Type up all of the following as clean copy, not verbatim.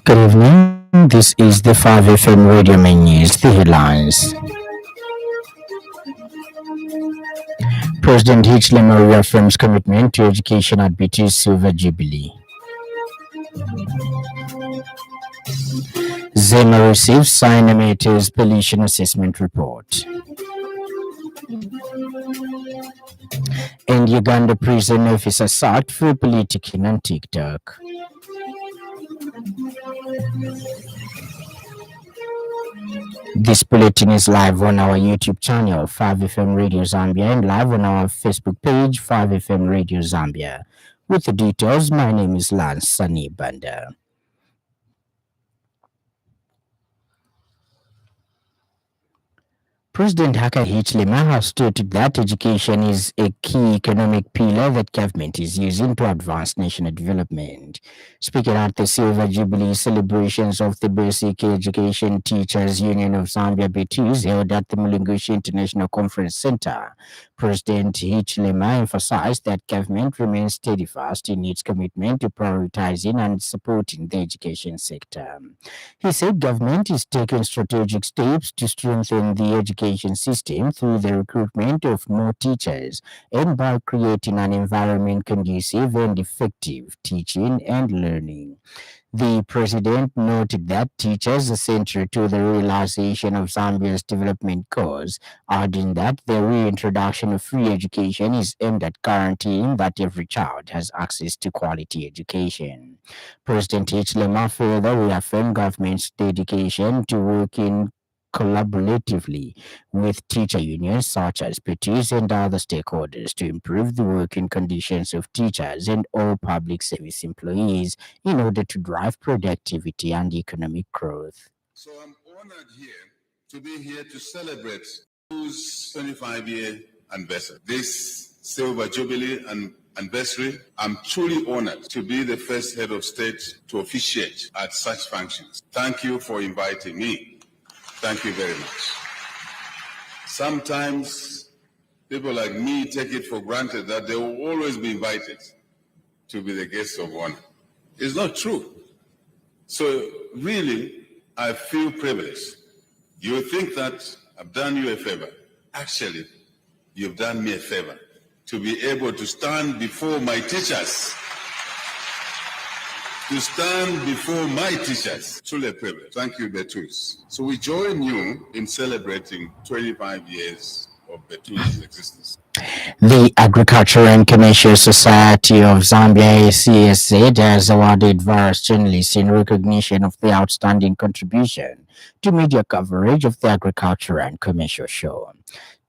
Good evening. This is the 5FM Radio Main News. The headlines. President Hichilema reaffirms commitment to education at BT's Silver Jubilee. Zema receives Cyanamator's pollution assessment report. And Uganda prison officer sacked for politicking on TikTok. This bulletin is live on our YouTube channel, 5FM Radio Zambia, and live on our Facebook page, 5FM Radio Zambia. With the details, my name is Lance Sannie Banda. President Hichilema has stated that education is a key economic pillar that government is using to advance national development. Speaking at the Silver Jubilee celebrations of the Basic Education Teachers Union of Zambia BTs held at the Mulungushi International Conference Center, President Hichilema emphasized that government remains steadfast in its commitment to prioritizing and supporting the education sector. He said government is taking strategic steps to strengthen the education system through the recruitment of more teachers and by creating an environment conducive and effective teaching and learning. The president noted that teachers are central to the realization of Zambia's development goals, adding that the reintroduction of free education is aimed at guaranteeing that every child has access to quality education. President Hichilema further reaffirmed government's dedication to working collaboratively with teacher unions such as PTs and other stakeholders to improve the working conditions of teachers and all public service employees in order to drive productivity and economic growth. So I'm honored here to be here to celebrate whose 25-year anniversary. This Silver Jubilee and anniversary, I'm truly honored to be the first head of state to officiate at such functions. Thank you for inviting me. Thank you very much. Sometimes people like me take it for granted that they will always be invited to be the guests of honor. It's not true. So really, I feel privileged. You think that I've done you a favor. Actually, you've done me a favor to be able to stand before my teachers. To stand before my teachers. Truly a privilege. Thank you, Betus. So we join you in celebrating 25 years of Betus' existence. The Agriculture and Commercial Society of Zambia, ACSZ, has awarded various journalists in recognition of their outstanding contribution to media coverage of the Agriculture and Commercial Show.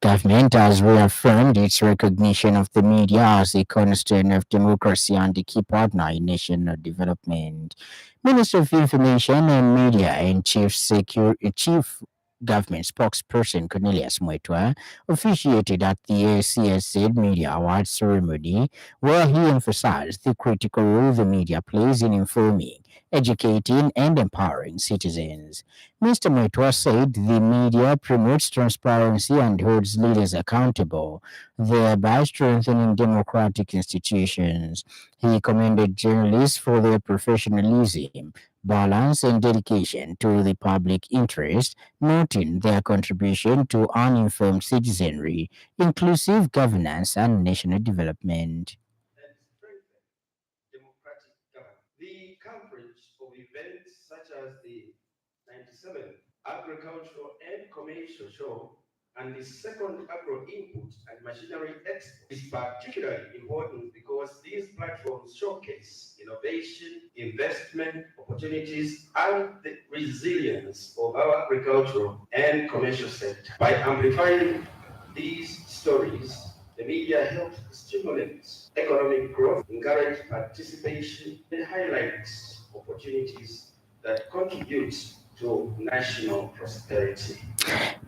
Government has reaffirmed its recognition of the media as a cornerstone of democracy and a key partner in national development. Minister of Information and Media and Chief Government spokesperson Cornelius Mwetwa officiated at the ACSZ Media Awards ceremony, where he emphasized the critical role the media plays in informing, educating, and empowering citizens. Mr. Mwetwa said the media promotes transparency and holds leaders accountable, thereby strengthening democratic institutions. He commended journalists for their professionalism, balance, and dedication to the public interest, noting their contribution to uninformed citizenry, inclusive governance, and national development. And strengthen democratic governance. The coverage of events such as the 97th Agricultural and Commercial Show and the second Agro Input and Machinery Expo is particularly important because these platforms showcase innovation, investment opportunities, and the resilience of our agricultural and commercial sector. By amplifying these stories, the media helps stimulate economic growth, encourage participation, and highlights opportunities that contribute to national prosperity.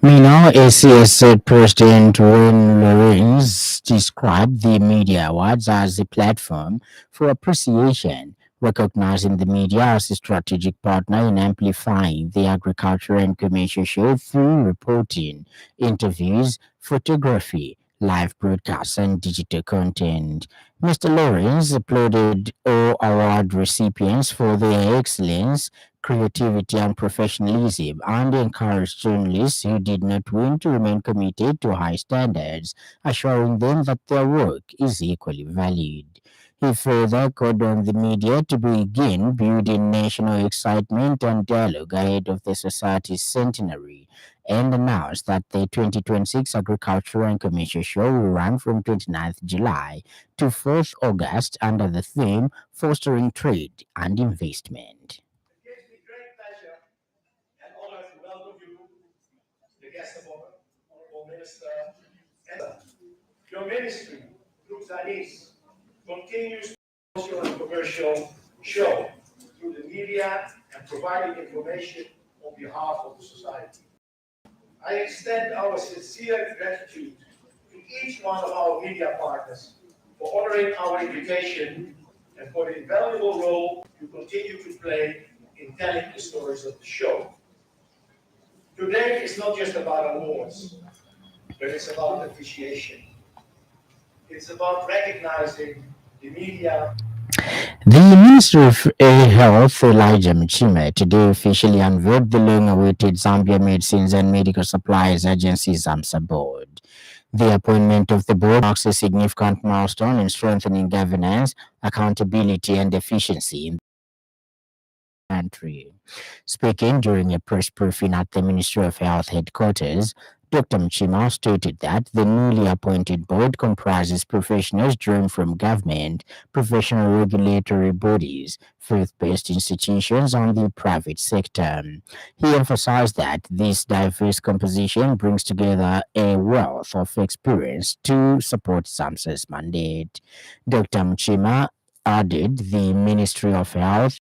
Meanwhile, ACSZ President Wayne Lorenz described the Media Awards as a platform for appreciation, recognizing the media as a strategic partner in amplifying the agriculture and commercial show through reporting, interviews, photography, live broadcasts, and digital content. Mr. Lawrence applauded all award recipients for their excellence, creativity, and professionalism, and encouraged journalists who did not win to remain committed to high standards, assuring them that their work is equally valued. He further called on the media to begin building national excitement and dialogue ahead of the society's centenary and announced that the 2026 Agricultural and Commercial Show will run from 29th July to 4th August under the theme Fostering Trade and Investment. It gives me great pleasure and honor to welcome you, the guest of honor, Honorable Minister. Your ministry, through Zanis, continues to social and commercial show through the media and providing information on behalf of the society. I extend our sincere gratitude to each one of our media partners for honoring our invitation and for the invaluable role you continue to play in telling the stories of the show. Today is not just about awards, but it's about appreciation. It's about recognizing the media. The Minister of Health, Elijah Mchime, today officially unveiled the long-awaited Zambia Medicines and Medical Supplies Agency ZAMSA board. The appointment of the board marks a significant milestone in strengthening governance, accountability, and efficiency in the country. Speaking during a press briefing at the Ministry of Health headquarters, Dr. Mchima stated that the newly appointed board comprises professionals drawn from government, professional regulatory bodies, faith-based institutions, and the private sector. He emphasized that this diverse composition brings together a wealth of experience to support SAMSA's mandate. Dr. Mchima added the Ministry of Health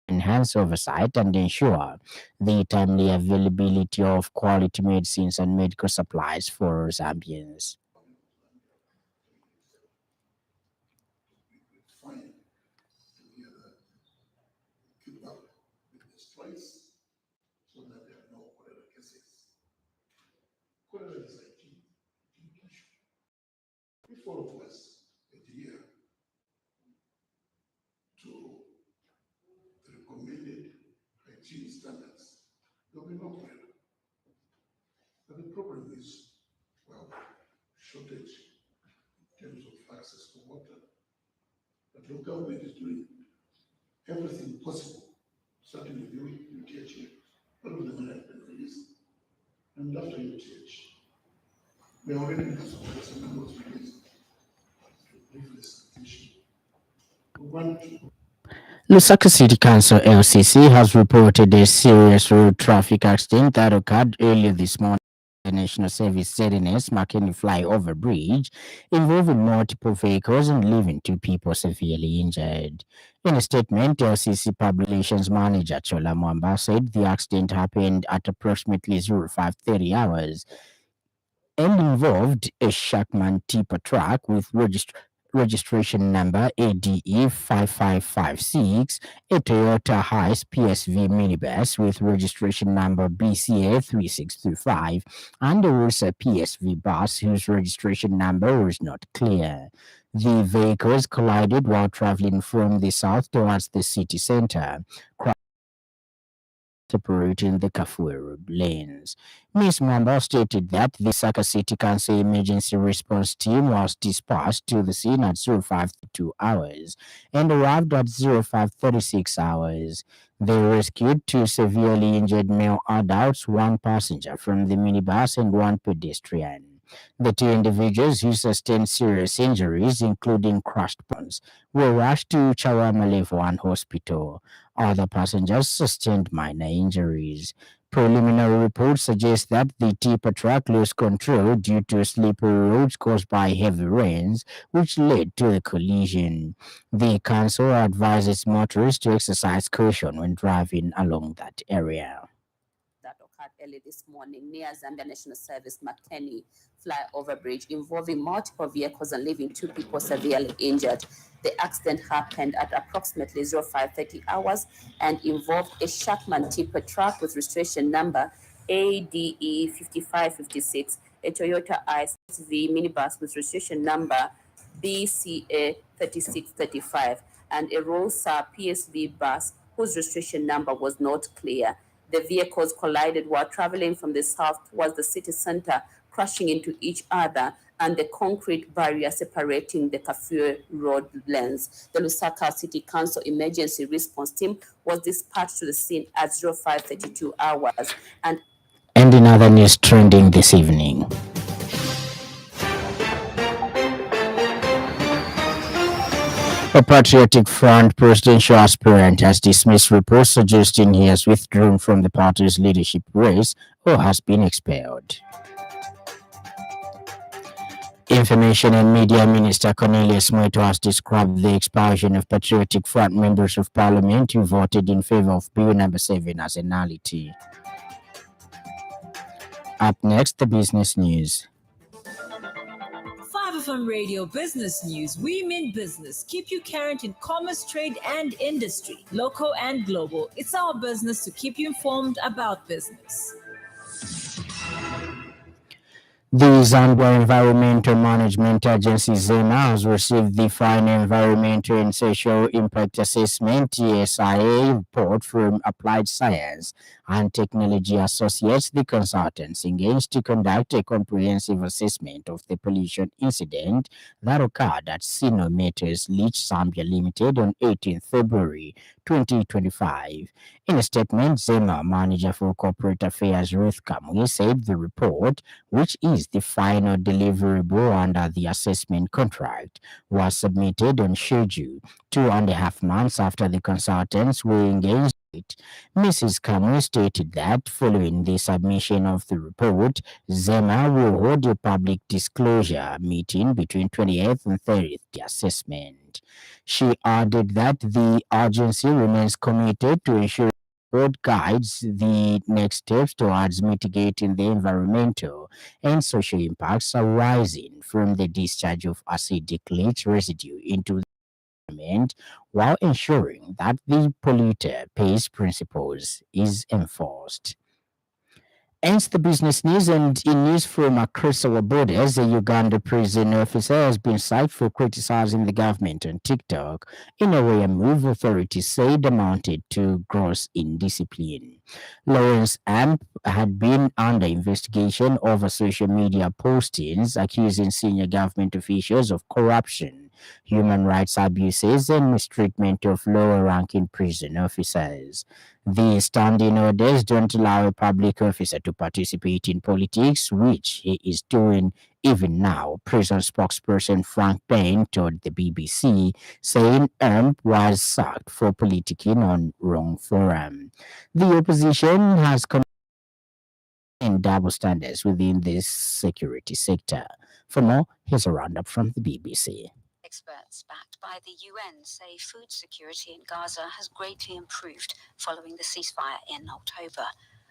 enhance oversight and ensure the timely availability of quality medicines and medical supplies for Zambians. Fine together, keep up with the strikes so that there are no cholera cases. Cholera is a key issue. If all of us adhere to the recommended hygiene standards, there will be no cholera. But the problem is, well, shortage in terms of access to water. But local government is doing everything possible, starting with UTH. All of them have been released. And after UTH, we are already in some numbers released to brief the situation. We want to Lusaka City Council LCC has reported a serious road traffic accident that occurred earlier this morning. The National Service ZNS Makeni flyover bridge involving multiple vehicles and leaving two people severely injured. In a statement, LCC Public Relations Manager Chola Mwamba said the accident happened at approximately 0530 hours and involved a Shackman tipper truck with registration number ADE 5556, a Toyota Hiace PSV minibus with registration number BCA 3625, and a Ursa PSV bus whose registration number was not clear. The vehicles collided while traveling from the south towards the city center, separating the Kafue lanes. Ms. Mwamba stated that the Saka City Council emergency response team was dispatched to the scene at 0532 hours and arrived at 0536 hours. They rescued two severely injured male adults, one passenger from the minibus, and one pedestrian. The two individuals who sustained serious injuries, including crushed bones, were rushed to Chawama Level 1 Hospital. Other passengers sustained minor injuries. Preliminary reports suggest that the tipper truck lost control due to slippery roads caused by heavy rains, which led to the collision. The council advises motorists to exercise caution when driving along that area. That occurred early this morning near Zambia National Service McKinney flyover bridge involving multiple vehicles and leaving two people severely injured. The accident happened at approximately 0530 hours and involved a Shackman tipper truck with registration number ADE 5556, a Toyota ISV minibus with registration number BCA 3635 and a Rosa PSV bus whose registration number was not clear. The vehicles collided while traveling from the south towards the city center, crashing into each other and the concrete barrier separating the Kafue Road lanes. The Lusaka City Council emergency response team was dispatched to the scene at 0532 hours. And in other news trending this evening, a Patriotic Front presidential aspirant has dismissed reports suggesting he has withdrawn from the party's leadership race or has been expelled. Information and Media Minister Cornelius Moito has described the expulsion of Patriotic Front members of Parliament who voted in favor of Bill number 7 as a nullity. Up next, the business news. 5FM Radio Business News. We mean business. Keep you current in commerce, trade, and industry, local and global. It's our business to keep you informed about business. The Zambia Environmental Management Agency ZEMA has received the final Environmental and Social Impact Assessment (ESIA) report from Applied Science and Technology Associates, the consultants engaged to conduct a comprehensive assessment of the pollution incident that occurred at Sino Metals Leach Zambia Limited on 18 February 2025. In a statement, ZEMA Manager for Corporate Affairs Ruth Kamui said the report, which is the final deliverable under the assessment contract, was submitted on schedule 2.5 months after the consultants were engaged. Mrs. Kamui stated that following the submission of the report, ZEMA will hold a public disclosure meeting between 28th and 30th the assessment. She added that the agency remains committed to ensuring the report guides the next steps towards mitigating the environmental and social impacts arising from the discharge of acidic leach residue into the environment, while ensuring that the polluter pays principles is enforced. Ends the business news, and in news from across our borders, a Uganda prison officer has been cited for criticizing the government on TikTok in a rare move authorities said amounted to gross indiscipline. Lawrence Amp had been under investigation over social media postings accusing senior government officials of corruption, human rights abuses, and mistreatment of lower-ranking prison officers. The standing orders don't allow a public officer to participate in politics, which he is doing even now, prison spokesperson Frank Payne told the BBC, saying was sacked for politicking on wrong forum. The opposition has condemned double standards within this security sector. For more, here's a roundup from the BBC. Experts backed by the UN say food security in Gaza has greatly improved following the ceasefire in October.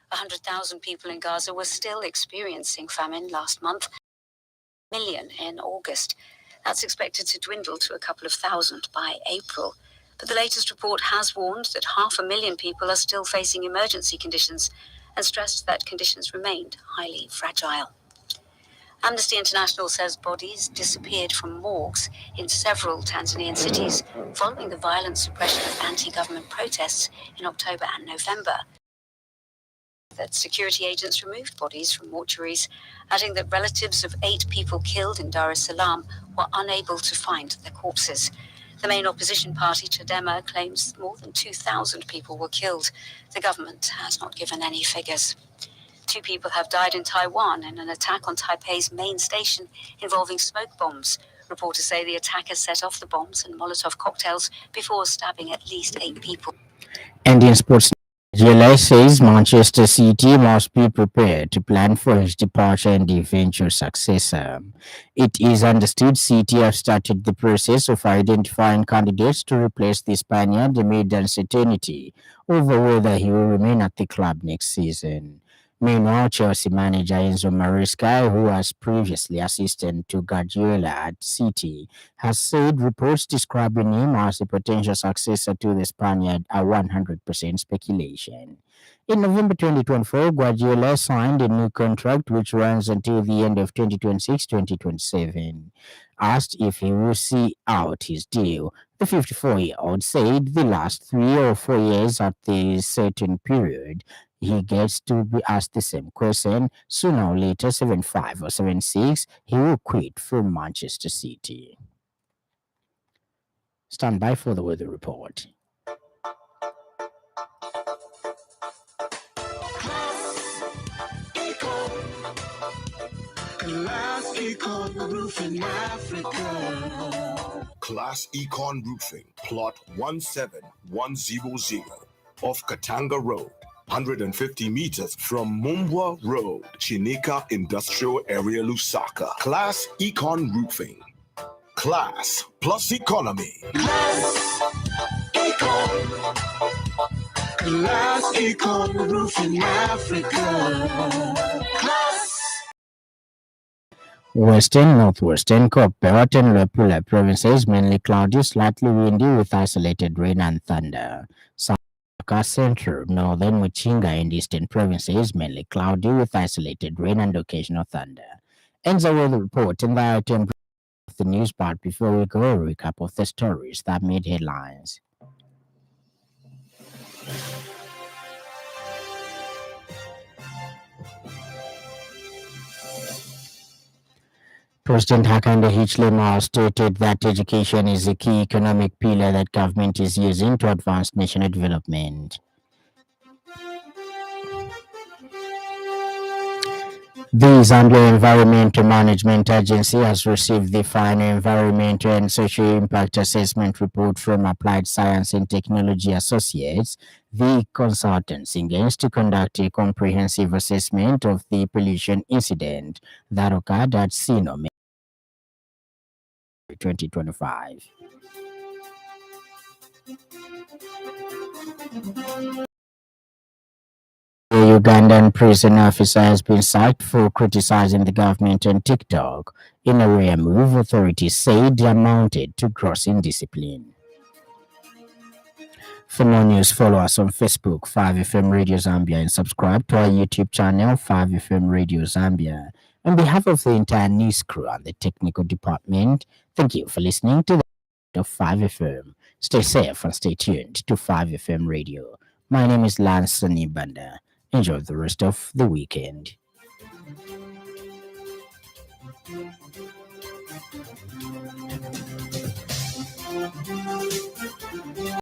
100,000 people in Gaza were still experiencing famine last month, a million in August. That's expected to dwindle to a couple of thousand by April. But the latest report has warned that 500,000 people are still facing emergency conditions and stressed that conditions remained highly fragile. Amnesty International says bodies disappeared from morgues in several Tanzanian cities following the violent suppression of anti-government protests in October and November. That security agents removed bodies from mortuaries, adding that relatives of 8 people killed in Dar es Salaam were unable to find their corpses. The main opposition party, Chadema, claims more than 2,000 people were killed. The government has not given any figures. 2 people have died in Taiwan in an attack on Taipei's main station involving smoke bombs. Reporters say the attackers set off the bombs and Molotov cocktails before stabbing at least 8 people. And in sports, GLS says Manchester City must be prepared to plan for his departure and eventual successor. It is understood City have started the process of identifying candidates to replace the Spaniard amid uncertainty over whether he will remain at the club next season. Meanwhile, Chelsea manager Enzo Maresca, who was previously assistant to Guardiola at City, has said reports describing him as a potential successor to the Spaniard are 100% speculation. In November 2024, Guardiola signed a new contract which runs until the end of 2026-2027. Asked if he will see out his deal, the 54-year-old said the last 3 or 4 years at the certain period he gets to be asked the same question. Sooner or later, 75 or 76, he will quit for Manchester City. Stand by for the weather report. Class Econ Roofing Africa. Class Econ Roofing, plot 17100 off Katanga Road, 150 meters from Mumbwa Road, Chinika Industrial Area, Lusaka. Class Econ Roofing. Class plus economy. Class Econ. Class Econ Roofing Africa. Class. Western, northwestern, Copperot, and Lepula provinces mainly cloudy, slightly windy with isolated rain and thunder. Saka Central, northern Muchinga, and eastern provinces mainly cloudy with isolated rain and occasional thunder. Ends the weather report in the item of the news part before we go a recap of the stories that made headlines. President Hakainde Hichilema stated that education is a key economic pillar that government is using to advance national development. The Zambia Environmental Management Agency has received the final environmental and social impact assessment report from Applied Science and Technology Associates, the consultants engaged to conduct a comprehensive assessment of the pollution incident that occurred at Sino 2025. A Ugandan prison officer has been sacked for criticizing the government on TikTok. In a rare move, authorities said amounted to gross indiscipline. For more news, follow us on Facebook, 5FM Radio Zambia, and subscribe to our YouTube channel, 5FM Radio Zambia. On behalf of the entire news crew and the technical department, thank you for listening to the of 5FM. Stay safe and stay tuned to 5FM Radio. My name is Lance Sannie. Enjoy the rest of the weekend.